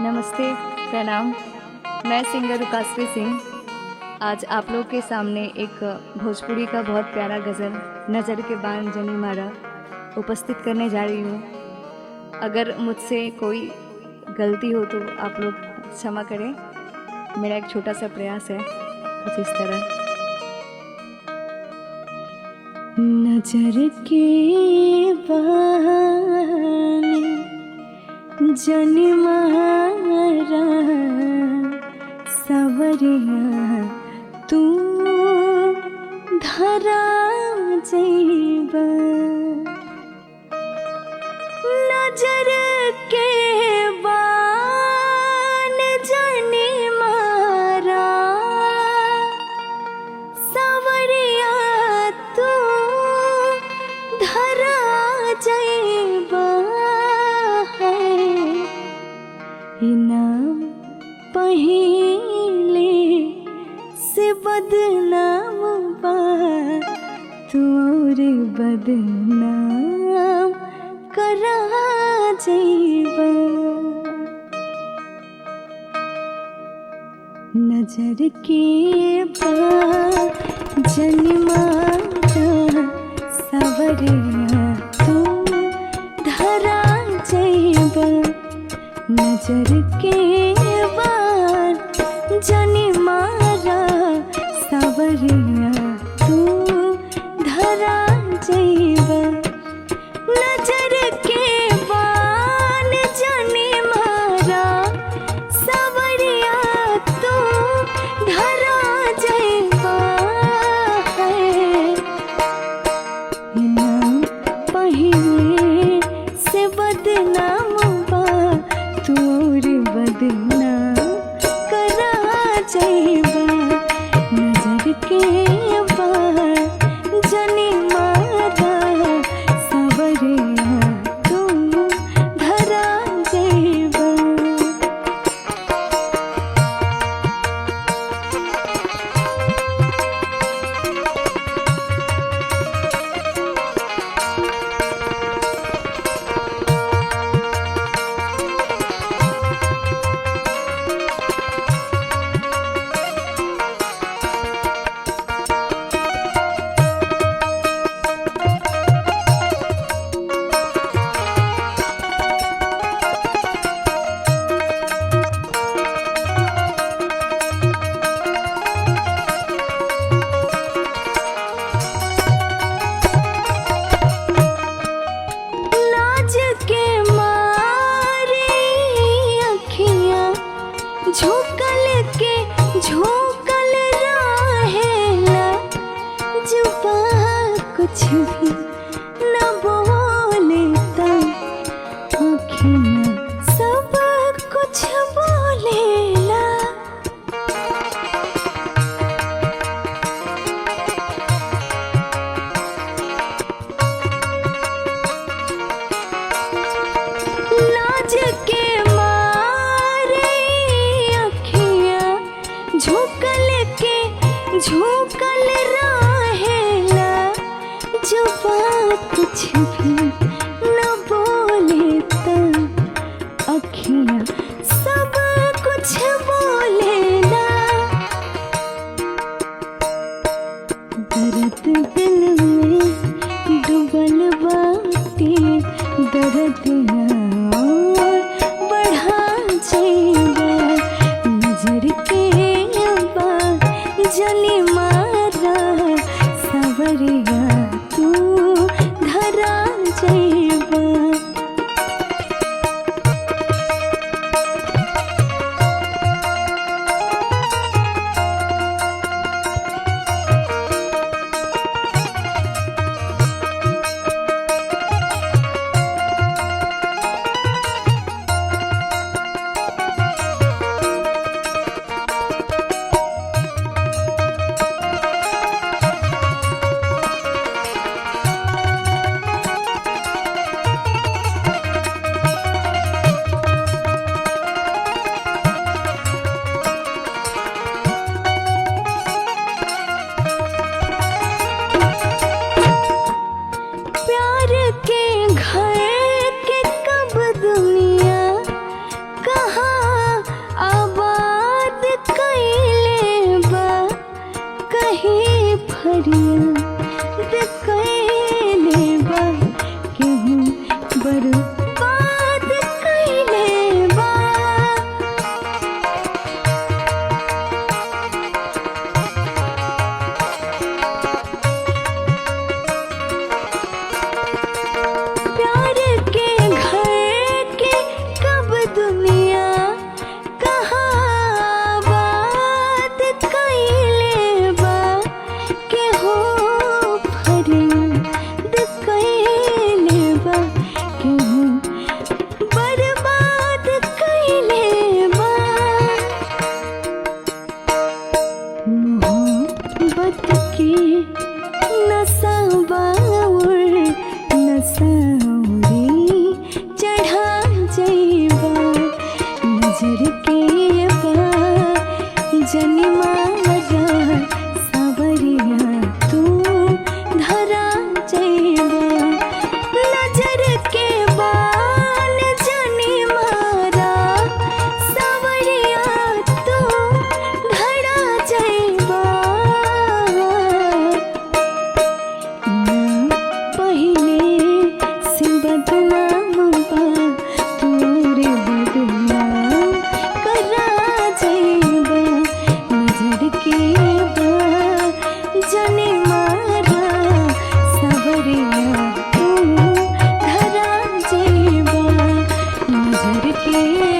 नमस्ते, प्रणाम। मैं सिंगर रुकासवी सिंह आज आप लोग के सामने एक भोजपुरी का बहुत प्यारा गज़ल नज़र के बान जनी मारा उपस्थित करने जा रही हूँ। अगर मुझसे कोई गलती हो तो आप लोग क्षमा करें। मेरा एक छोटा सा प्रयास है कुछ इस तरह। नजर के बान जनी मारा सवरिया तू धरा जइबा। नजर के बान जनी मारा सवरिया तू धरा जइबा। इनाम पहिले से बदनाम बा तू और बदनाम करा जइबा। नजर के बाद जन्माता सवरिया तू धरा जइबा। नजर के बाद जनी मारा सवरिया तू धरा जइबा। नजर के बाद जनी मारा सवरिया तू धरा जइबा। इनाम पहिले से बदनाम तू और बदनाम करा जइबा। नजर के बाद जनी मारा सवरिया तू धरा जइबा। झोंकल रहेला जुबा कुछ भी न बोलेता आँखियाँ सब कुछ बोलेला। लाज के झोंकल रहेला जुबा रे